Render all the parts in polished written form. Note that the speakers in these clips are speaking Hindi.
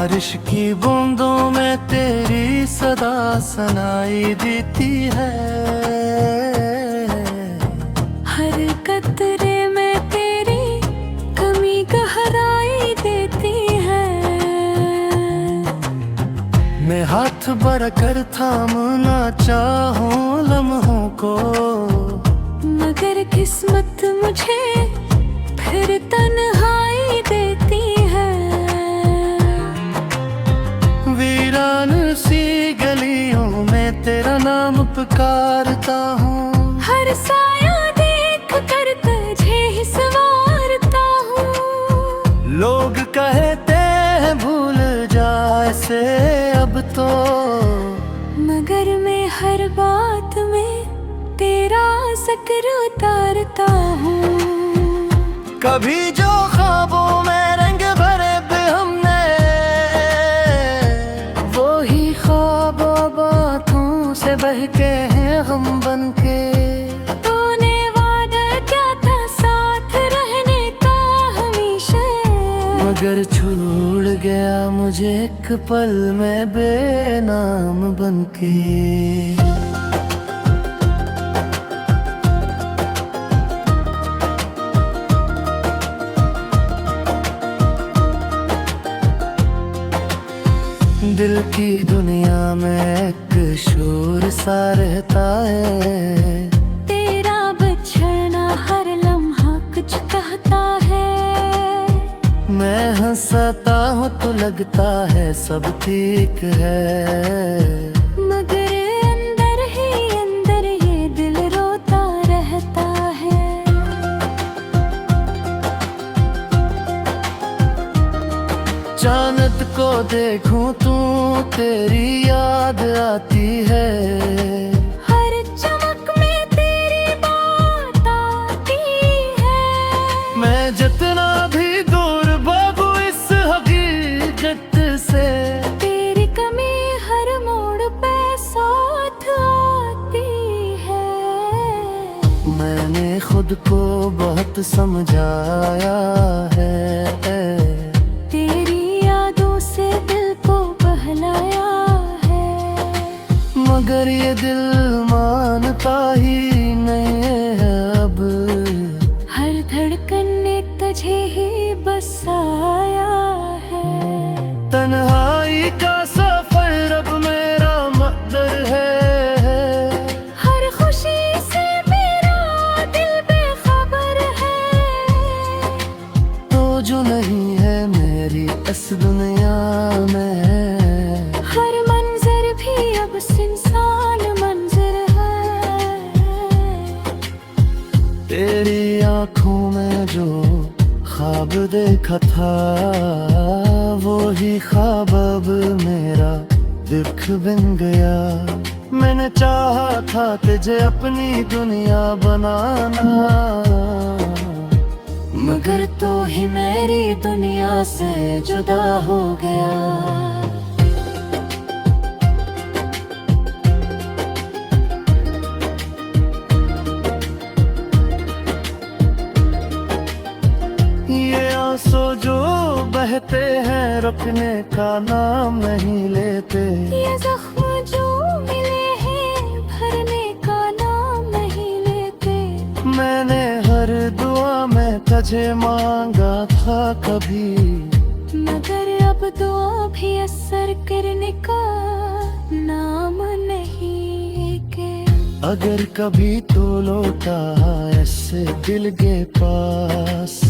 बारिश की बूंदों में तेरी सदा सुनाई देती है। हर कतरे में तेरी कमी गहराई देती है। मैं हाथ बढ़कर थामना चाहूं लम्हों को, मगर किस्मत मुझे फिर तन्हाई देती है। वीरान सी गलियों में तेरा नाम पुकारता हूँ। हर साया देख कर तुझे ही संवारता हूँ। लोग कहते हैं भूल जा ऐसे अब तो, मगर मैं हर बात में तेरा जिक्र उतारता हूँ। कभी जो ख्वाबों में रंग भरे थे हमने, वो ही ख्वाब बातों से बहके हैं हम बनके। तूने वादा क्या था साथ रहने का हमेशा, मगर छोड़ गया मुझे एक पल में बेनाम बनके। दिल की दुनिया में एक शोर सा रहता है। तेरा बिछड़ना हर लम्हा कुछ कहता है। मैं हंसता हूँ तो लगता है सब ठीक है, मगर अंदर ये दिल रोता रहता है। चांद को देखूं तू तेरी याद आती है। हर चमक में तेरी बात आती है। मैं जितना भी दूर भागूं इस हकीकत से, तेरी कमी हर मोड़ पे साथ आती है। मैंने खुद को बहुत समझाया है। तेरी यादों से दिल को बहलाया है। मगर ये दिल मानता ही नहीं है अब। हर धड़कन ने तुझे ही बसाया है। तन्हाई का सफर अब मेरा मकदर है। हर खुशी से मेरा दिल बेखबर है। तो जो नहीं है मेरी इस दुनिया में, हर मंजर भी अब सुनसान मंजर है। तेरी आँखों में जो ख्वाब देखा था, वो ही ख्वाब अब मेरा दुख बन गया। मैंने चाहा था तुझे अपनी दुनिया बनाना, मगर तो ही मेरी दुनिया से जुदा हो गया। ये आंसू जो बहते हैं रुकने का नाम नहीं लेते। ये जख्म जो मिले हैं भरने का नाम नहीं लेते। मैंने हर दुआ में तुझे मांगा था कभी, मगर अब दुआ भी असर करने का नाम नहीं के। अगर कभी तो लौटा ऐसे दिल के पास,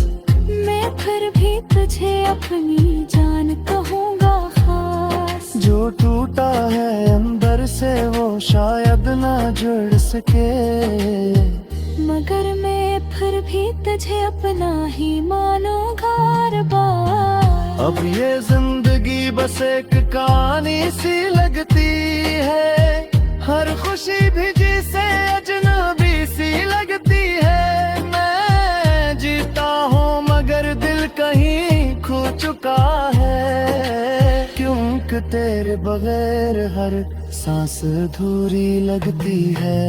मैं फिर भी तुझे अपनी जान कहूँगा खास। जो टूटा है अंदर से वो शायद ना जुड़ सके, मगर मैं फिर भी तुझे अपना ही मानूंगा हर बार। अब ये जिंदगी बस एक कहानी सी लगती है। हर खुशी भी जिसे अजनबी सी लगती है। मैं जीता हूँ मगर दिल कहीं खो चुका है, क्योंकि तेरे बगैर हर सांस अधूरी लगती है।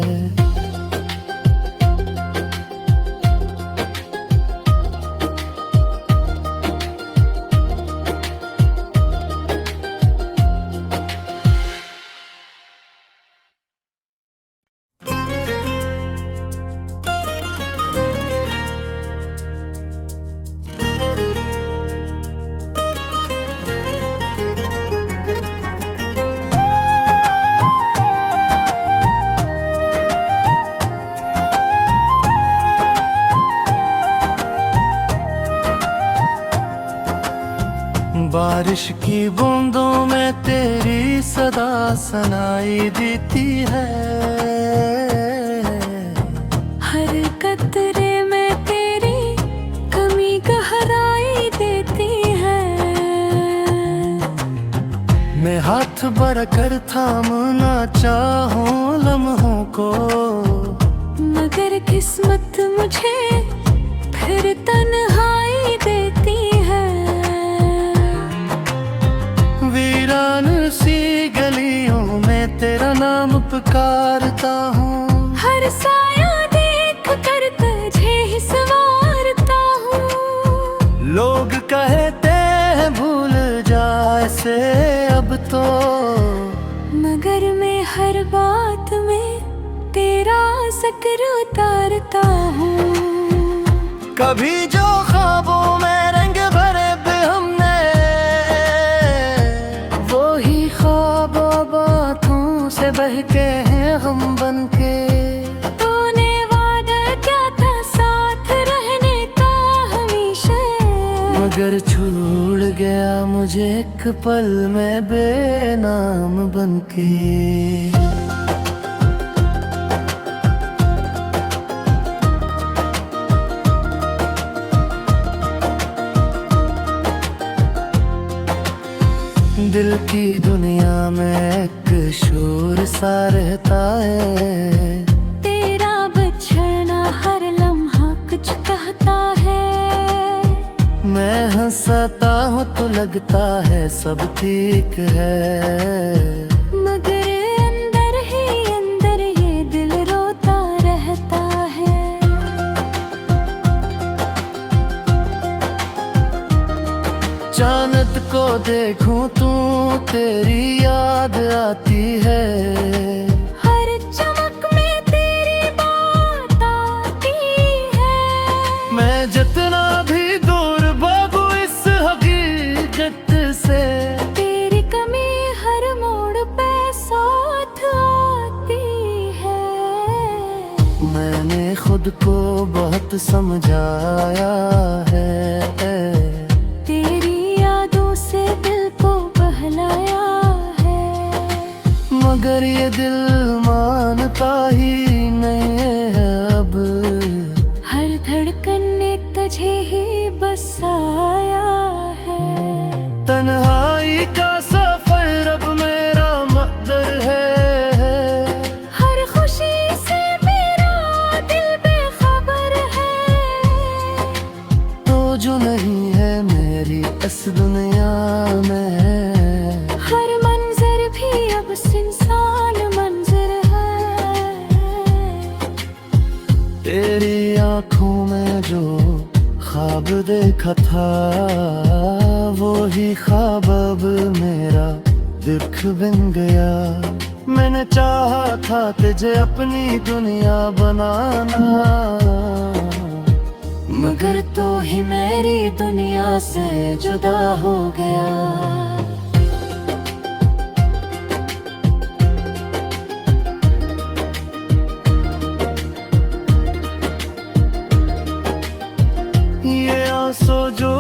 बारिश की बूंदों में तेरी सदा सुनाई देती है। हर कतरे में तेरी कमी गहराई देती है। मैं हाथ बढ़कर थामना चाहूं लम्हों को, मगर किस्मत मुझे फिर तन्हाई देती है। वीरान सी गलियों में तेरा नाम पुकारता हूँ। हर साया देख कर तुझे ही संवारता हूँ। लोग कहते हैं भूल जा ऐसे अब तो, मगर मैं हर बात में तेरा जिक्र उतारता हूँ। कभी जो ख्वाबों में रंग भरे भी हमने, वो ही ख्वाब बातों से बहके हैं हम बनके। तूने वादा क्या था साथ रहने का हमेशा, मगर छोड़ गया मुझे एक पल में बेनाम बनके। दिल की दुनिया में एक शोर सा रहता है। तेरा बिछड़ना हर लम्हा कुछ कहता है। मैं हंसता हूँ तो लगता है सब ठीक है, मगर अंदर ही अंदर ये दिल रोता रहता है। चांद को देखूं तू तेरी याद आती है। हर चमक में तेरी बात आती है। मैं जितना भी दूर भागूं इस हकीकत से, तेरी कमी हर मोड़ पे साथ आती है। मैंने खुद को बहुत समझाया है। तेरी यादों से दिल को बहलाया है। मगर ये दिल मानता ही नहीं है अब। हर धड़कन ने तुझे ही बसाया है। तन्हाई का सफर अब मेरा मकदर है। हर खुशी से मेरा दिल बेखबर है। तो जो नहीं है मेरी इस दुनिया में, हर मंजर भी अब सुनसान मंजर है। तेरी आंखों में जो ख्वाब देखा था, वो ही ख्वाब अब मेरा दिख बन गया। मैंने चाहा था तुझे अपनी दुनिया बनाना, मगर तो ही मेरी दुनिया से जुदा हो गया। ये आंसू जो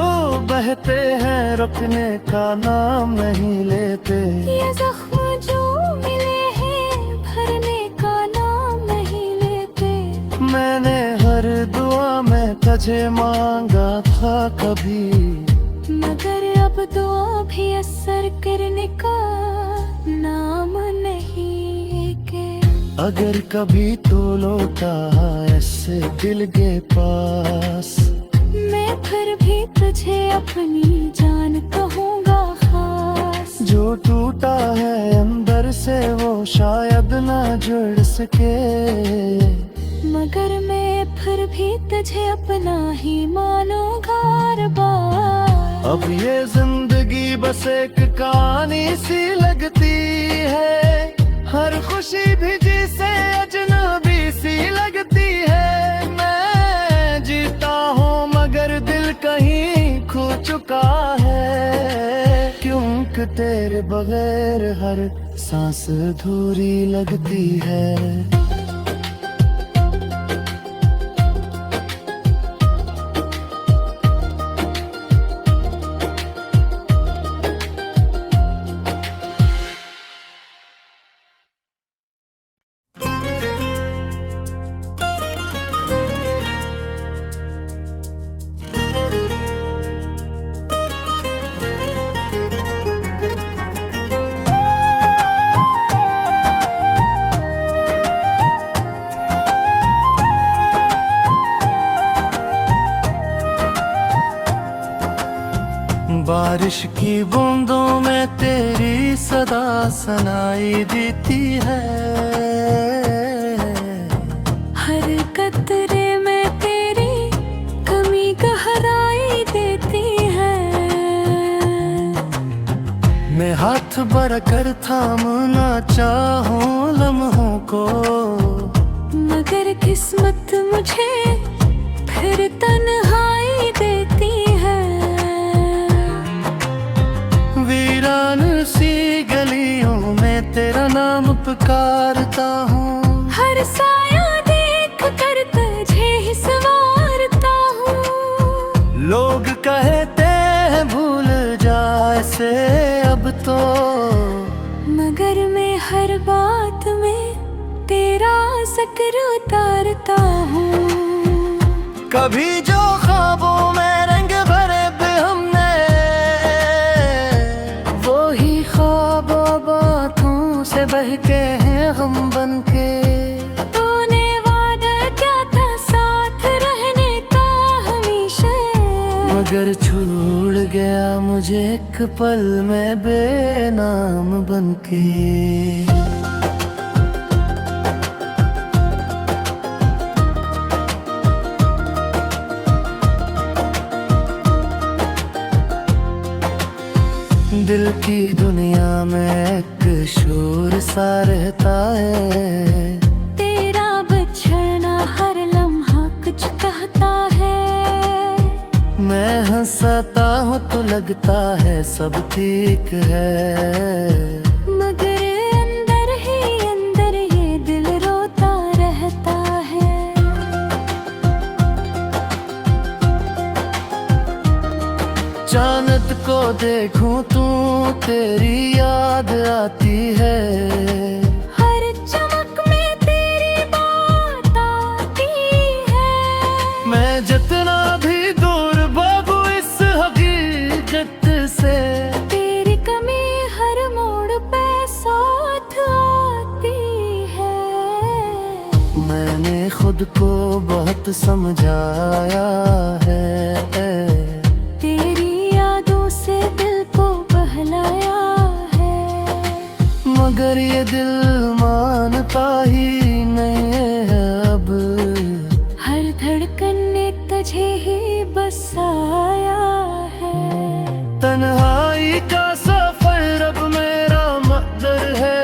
बहते हैं रुकने का नाम नहीं लेते। ये जख्म जो मिले हैं भरने का नाम नहीं लेते। मैंने हर दुआ में तुझे मांगा था कभी, मगर अब दुआ भी असर करने का नाम नहीं के। अगर कभी तो लौटा ऐसे दिल के पास, मैं फिर भी तुझे अपनी जान कहूँगा खास। जो टूटा है अंदर से वो शायद ना जुड़ सके, मगर मैं फिर भी तुझे अपना ही मानूंगा हर बार। अब ये जिंदगी बस एक कहानी सी लगती है। हर खुशी भी जिसे अजनबी सी लगती है। मैं जीता हूँ मगर दिल कहीं खो चुका है, क्योंकि तेरे बगैर हर सांस अधूरी लगती है। बारिश की बूंदों में तेरी सदा सुनाई देती है। हर कतरे में तेरी कमी गहराई देती है। मैं हाथ बढ़कर थामना चाहूं लम्हों को, मगर किस्मत मुझे फिर तन्हाई देती है। वीरान सी गलियों में तेरा नाम पुकारता हूँ। हर साया देख कर तुझे ही संवारता हूँ। लोग कहते हैं भूल जा ऐसे अब तो, मगर मैं हर बात में तेरा जिक्र उतारता हूँ। कभी जो ख्वाबों में रंग भरे पे हमने, वो ही ख्वाब बातों से बहके हैं हम बनके। तूने वादा क्या था साथ रहने का हमेशा, मगर छोड़ गया मुझे एक पल में बेनाम बनके। दिल की दुनिया में एक शोर सा रहता है। तेरा बिछड़ना हर लम्हा कुछ कहता है। मैं हंसता हूँ तो लगता है सब ठीक है, मगर अंदर ये दिल रोता रहता है। चांद को देखूं तू तेरी याद आती है। हर चमक में तेरी बात आती है। मैं जितना भी दूर भागू इस हकीकत से, तेरी कमी हर मोड़ पे साथ आती है। मैंने खुद को बहुत समझाया है। तेरी यादों से दिल को बहलाया है। मगर ये दिल मानता ही नहीं है अब। हर धड़कन ने तुझे ही बसाया है। तन्हाई का सफर अब मेरा मकदर है।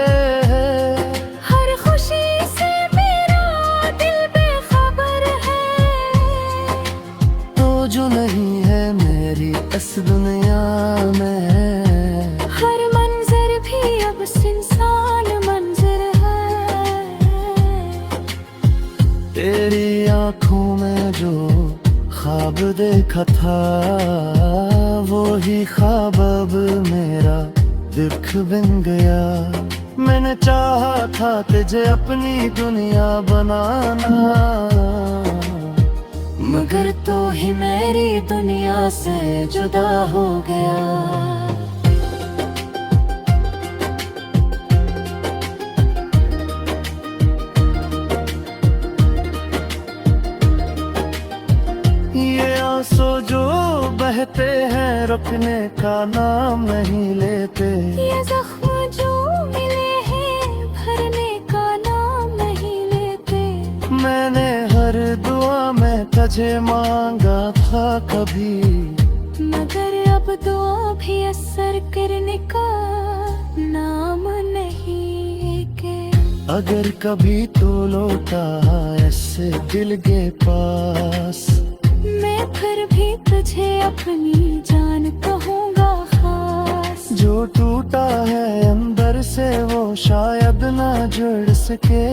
हर खुशी से मेरा दिल बेखबर है। तो जो नहीं है मेरी इस दुनिया में, हर मंजर भी अब सुनसान मंजर है। तेरी आंखों में जो ख्वाब देखा था, वो ही ख्वाब अब मेरा दिख बन गया। मैंने चाहा था तुझे अपनी दुनिया बनाना, मगर तो ही मेरी दुनिया से जुदा हो गया। ये आंसू जो बहते हैं रुकने का नाम नहीं लेते। ये जख्म जो मिले हैं भरने का नाम नहीं लेते। मैंने हर दुआ में तुझे मांगा था कभी, मगर अब दुआ भी असर करने का नाम नहीं के। अगर कभी तो लौटा ऐसे दिल के पास, मैं फिर भी तुझे अपनी जान कहूँगा खास। जो टूटा है अंदर से वो शायद ना जुड़ सके,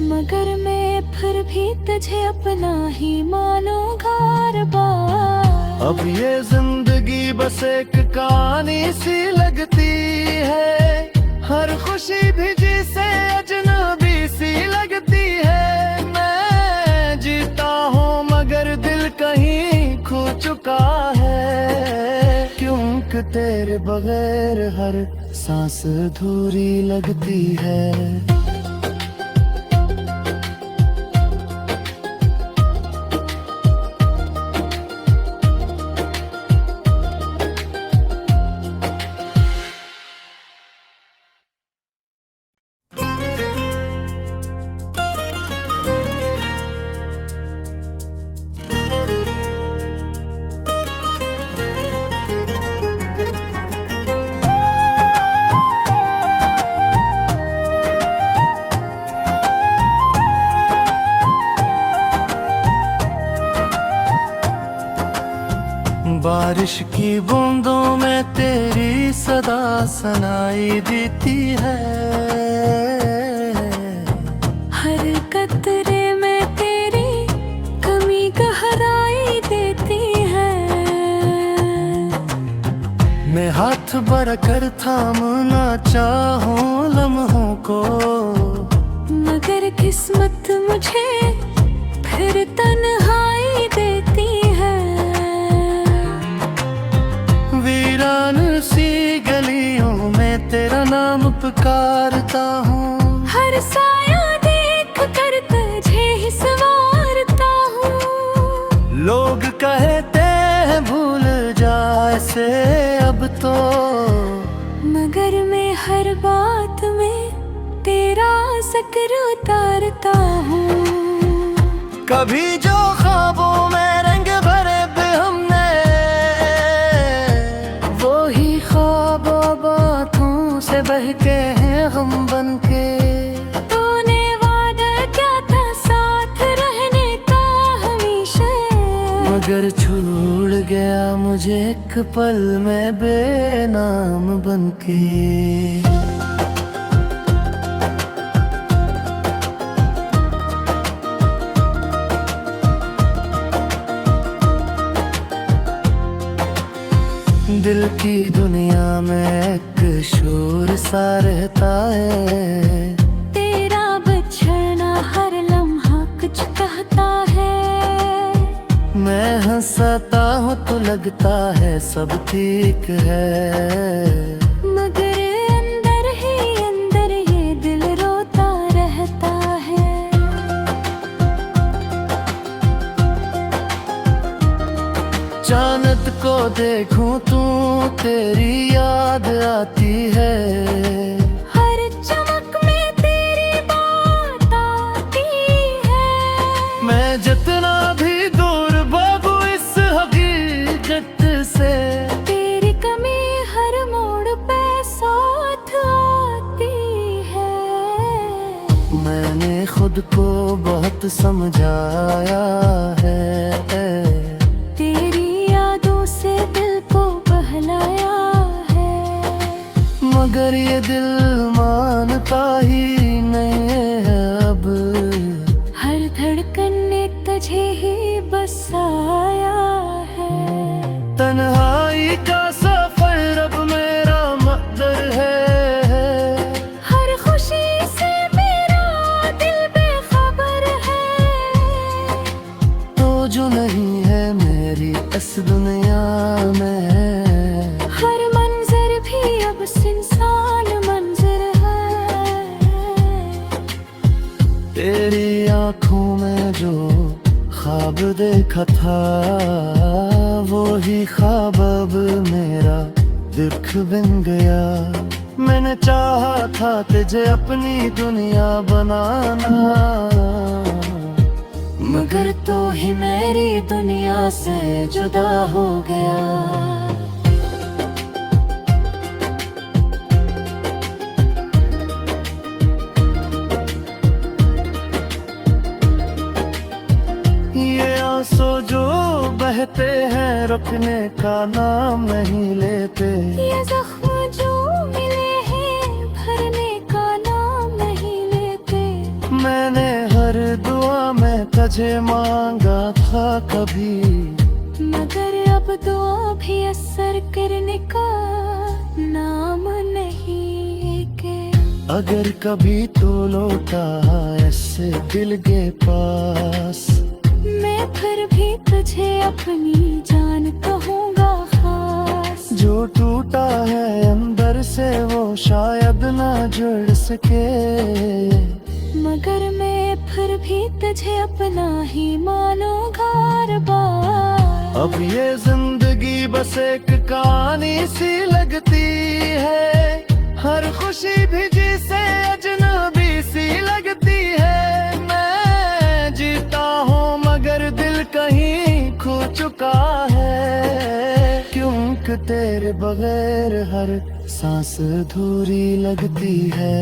मगर मैं फिर भी तुझे अपना ही मानूंगा हर बार। अब ये जिंदगी बस एक कहानी सी लगती है। हर खुशी भी जिसे अजनबी सी लगती है। मैं जीता हूँ मगर दिल कहीं खो चुका है, क्योंकि तेरे बगैर हर सांस अधूरी लगती है। बारिश की बूंदों में तेरी सदा सुनाई देती है। हर कतरे में तेरी कमी गहराई देती है। मैं हाथ बढ़कर थामना चाहूं लम्हों को, मगर किस्मत मुझे फिर तन्हाई देती है। वीरान सी गलियों में तेरा नाम पुकारता हूँ। हर साया देख कर तुझे ही संवारता हूँ। लोग कहते हैं भूल जा ऐसे अब तो, मगर मैं हर बात में तेरा जिक्र उतारता हूँ। कभी जो ख्वाबों में रंग भरे भी हमने, वो ही ख्वाब बातों से बहके हैं हम बनके। तूने वादा क्या था साथ रहने का हमेशा, मगर छोड़ गया मुझे एक पल में बेनाम बनके। दिल की दुनिया में एक शोर सा रहता है। तेरा बिछड़ना हर लम्हा कुछ कहता है। मैं हंसता हूँ तो लगता है सब ठीक है, मगर अंदर ही अंदर ये दिल रोता रहता है। चांद को देखूं तू तेरी याद आती है। हर चमक में तेरी बात आती है। मैं जितना भी दूर भागूं इस हकीकत से, तेरी कमी हर मोड़ पे साथ आती है। मैंने खुद को बहुत समझाया है। तेरी यादों से दिल को बहलाया है। मगर ये दिल मानता ही नहीं है अब। हर धड़कन ने तुझे ही बसाया है। तन्हाई का सफर अब मेरा मकदर है। हर खुशी से मेरा दिल बेखबर है। तो जो नहीं है मेरी इस दुनिया में, हर मंजर भी अब सुनसान मंजर है। तेरी आंखों में जो ख्वाब देखा था, वो ही ख्वाब अब मेरा दुख बन गया। मैंने चाहा था तुझे अपनी दुनिया बनाना, मगर तो ही मेरी दुनिया से जुदा हो गया। ये आंसू जो बहते हैं रुकने का नाम नहीं लेते। ये जख्म जो मिले हैं भरने का नाम नहीं लेते। मैंने हर दुआ में तुझे मांगा था कभी, मगर अब दुआ भी असर करने का नाम नहीं के। अगर कभी तो लौटा ऐसे दिल के पास, मैं फिर भी तुझे अपनी जान कहूँगा खास। जो टूटा है अंदर से वो शायद ना जुड़ सके, मगर मैं फिर भी तुझे अपना ही मानूंगा हर बार। अब ये जिंदगी बस एक कहानी सी लगती है। हर खुशी भी जिसे अजनबी सी लगती है। मैं जीता हूँ मगर दिल कहीं खो चुका है, क्योंकि तेरे बगैर हर सांस अधूरी लगती है।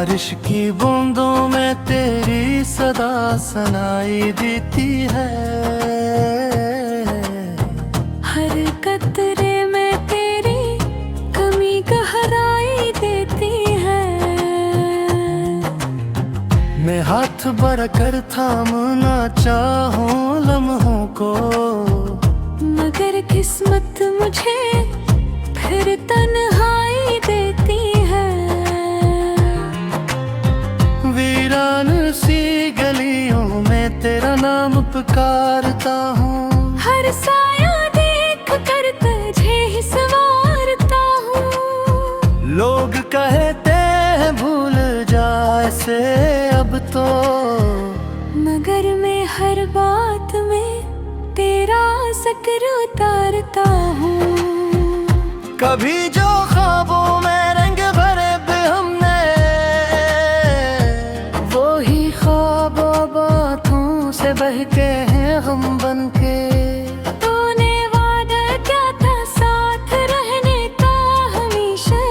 बारिश की बूंदों में तेरी सदा सुनाई देती है। हर कतरे में तेरी कमी गहराई देती है। मैं हाथ बढ़कर थामना चाहूं लम्हों को, मगर किस्मत मुझे फिर तन्हाई देती है। वीरान सी गलियों में तेरा नाम पुकारता हूँ, हर साया देख कर तुझे ही संवारता हूँ। लोग कहते हैं भूल जा ऐसे अब तो, मगर मैं हर बात में तेरा जिक्र उतारता हूँ। कभी जो ख्वाबों में रंग भरे भी हमने, वो ही ख्वाब बातों से बहके हैं हम बनके। तूने वादा क्या था साथ रहने का हमेशा,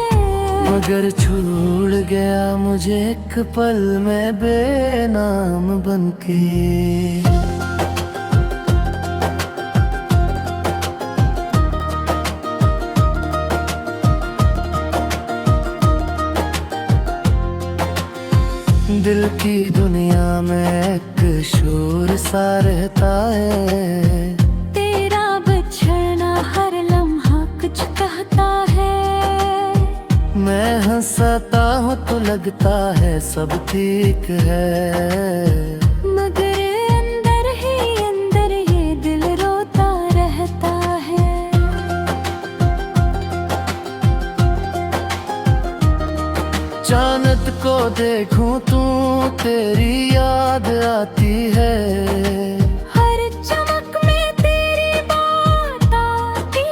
मगर छोड़ गया मुझे एक पल में बेनाम बनके। दिल की दुनिया में एक शोर सा रहता है, तेरा बिछड़ना हर लम्हा कुछ कहता है। मैं हंसता हूँ तो लगता है सब ठीक है, मगर अंदर ही अंदर ये दिल रोता रहता है। चांद को देखूं तू तेरी याद आती है, हर चमक में तेरी बात आती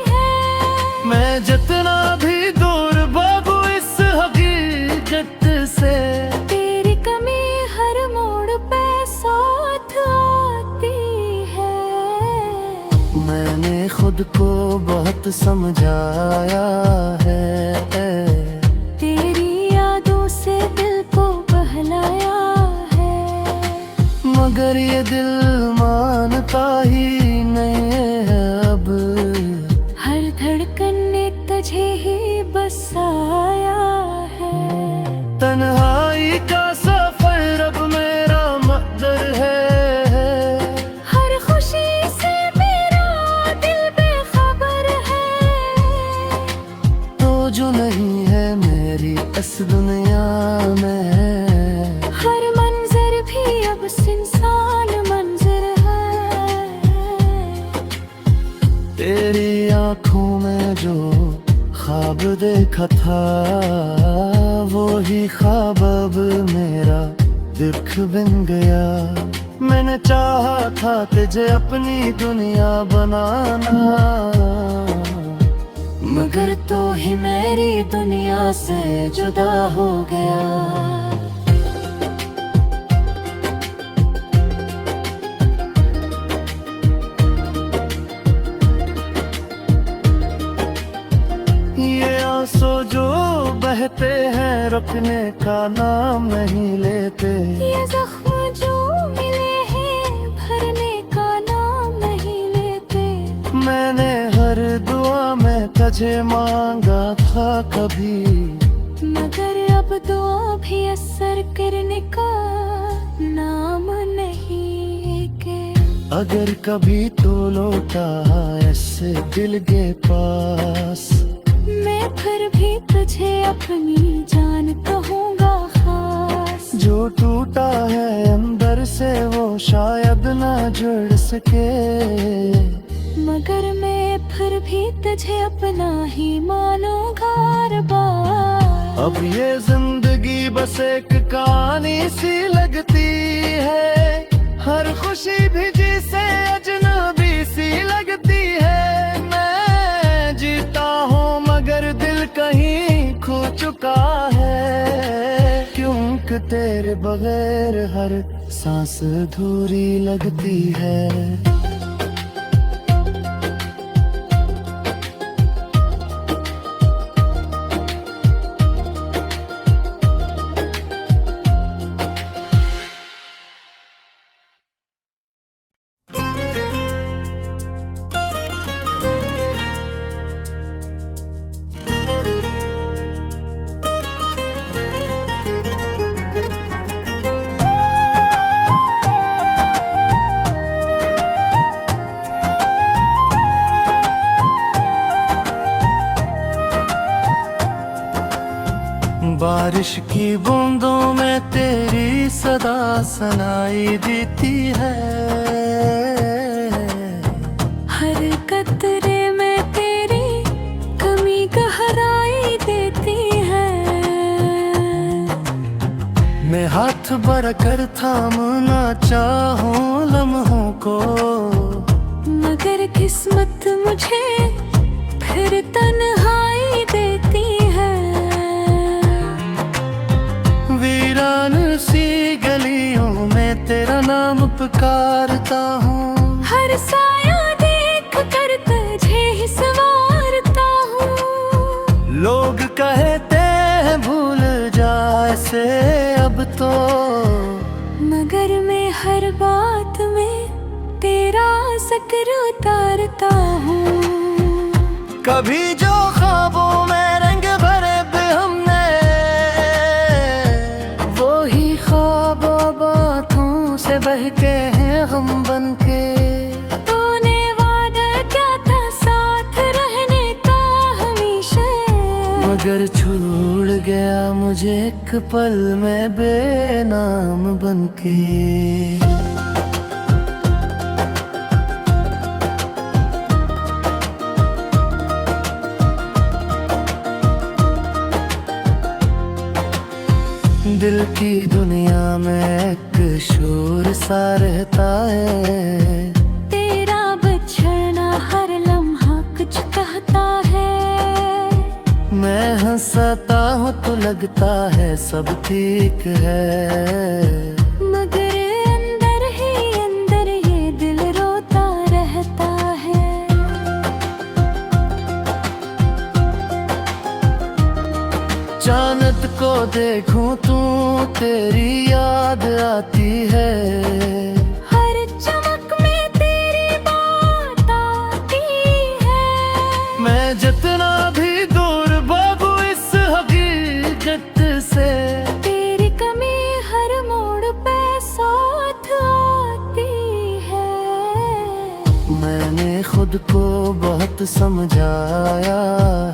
है। मैं जितना भी दूर भागूं इस हकीकत से, तेरी कमी हर मोड़ पे साथ आती है। मैंने खुद को बहुत समझाया है, तेरी यादों से दिल को बहलाया है। मगर ये दिल मानता ही नहीं है अब, हर धड़कन ने तुझे ही बसाया है। तन्हाई का सफर अब मेरा मकदर है, हर खुशी से मेरा दिल बेखबर है। तो जो नहीं है मेरी इस दुनिया में, हर मंजर भी अब सुनसान मंजर है। तेरी आंखों में जो ख्वाब देखा था, वो ही ख्वाब अब मेरा दुख बन गया। मैंने चाहा था तुझे अपनी दुनिया बनाना, मगर तो ही मेरी दुनिया से जुदा हो गया। ये आंसू जो बहते हैं रुकने का नाम नहीं लेते, ये जख्म जो मिले हैं भरने का नाम नहीं लेते। मैंने हर दुआ में तुझे मांगा था कभी, मगर अब दुआ भी असर करने का नाम नहीं के। अगर कभी तो लौटा ऐसे दिल के पास, मैं फिर भी तुझे अपनी जान कहूँगा खास। जो टूटा है अंदर से वो शायद ना जुड़ सके, मगर मैं फिर भी तुझे अपना ही मानूंगा हर बार। अब ये जिंदगी बस एक कहानी सी लगती है, हर खुशी भी जिसे अजनबी सी लगती है। मैं जीता हूँ मगर दिल कहीं खो चुका है, क्योंकि तेरे बगैर हर सांस अधूरी लगती है। बारिश की बूंदों में तेरी सदा सुनाई देती है। हर कतरे में तेरी कमी गहराई देती है। मैं हाथ बढ़कर थामना चाहूं लम्हों को, मगर किस्मत मुझे फिर तन्हाई देती है। वीरान सी गलियों में तेरा नाम पुकारता हूँ। हर साया देख कर तुझे ही संवारता हूँ। लोग कहते हैं भूल जा ऐसे अब तो, मगर मैं हर बात में तेरा जिक्र उतारता हूँ। कभी जो ख्वाबों में रंग भरे थे हमने, वो ही ख्वाब बातों से बहके हैं हम बनके। तूने वादा क्या था साथ रहने का हमेशा, मगर छोड़ गया मुझे एक पल में बेनाम बनके। दिल की दुनिया में एक शोर सा रहता है। तेरा बिछड़ना हर लम्हा कुछ कहता है। मैं हंसता हूँ तो लगता है सब ठीक है, मगर अंदर ये दिल रोता रहता है। चांद को देखूं तू तेरी याद आती है। हर चमक में तेरी बात आती है। मैं जितना भी दूर भागूं इस हकीकत से, तेरी कमी हर मोड़ पे साथ आती है। मैंने खुद को बहुत समझाया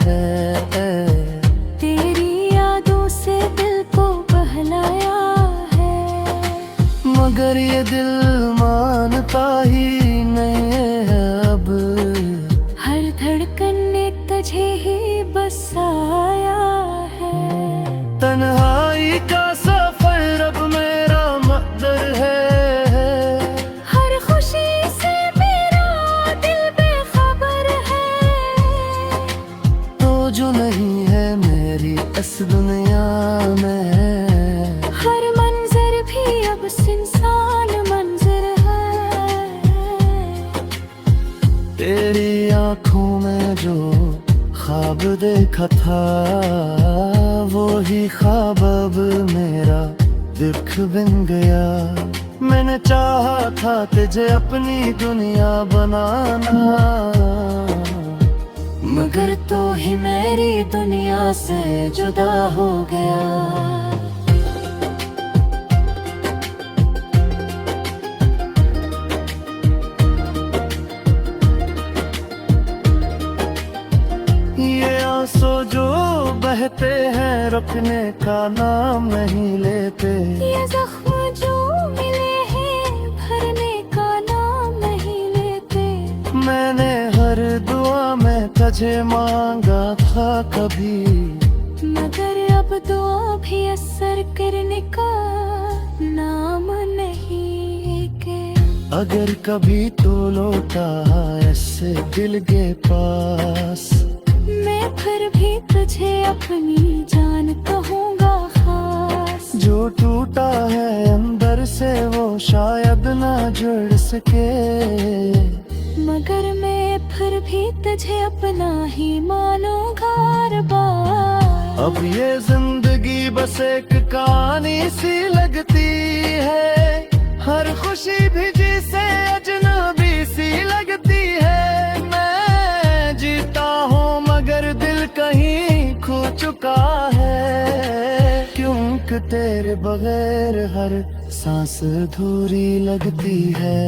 है। तेरी यादों से दिल को बहलाया है। मगर ये दिल मानता ही नहीं है अब। हर धड़कन ने तुझे ही बसाया है। तन्हाई का सफर अब मेरा मकदर है। हर खुशी से मेरा दिल बेखबर है। तो जो नहीं है मेरी इस दुनिया में, हर मंजर भी अब सुनसान मंजर है। तेरी आंखों में जो ख्वाब देखा था, वो ही ख्वाब अब मेरा दिख बन गया। मैंने चाहा था तुझे अपनी दुनिया बनाना, मगर तो ही मेरी दुनिया से जुदा हो गया। ये आंसू जो बहते हैं रुकने का नाम नहीं लेते। ये जख्म जो मिले हैं भरने का नाम नहीं लेते। मैंने हर दुआ में तुझे मांगा था कभी, मगर अब दुआ भी असर करने का नाम नहीं के। अगर कभी तो लौटा ऐसे दिल के पास, मैं फिर भी तुझे अपनी जान कहूँगा खास। जो टूटा है अंदर से वो शायद ना जुड़ सके, मगर मैं फिर भी तुझे अपना ही मानूंगा हर बार। अब ये जिंदगी बस एक कहानी सी लगती है। हर खुशी भी जिसे अजनबी सी लगती है। मैं जीता हूँ मगर दिल कहीं खो चुका है, क्योंकि तेरे बगैर हर सांस अधूरी लगती है।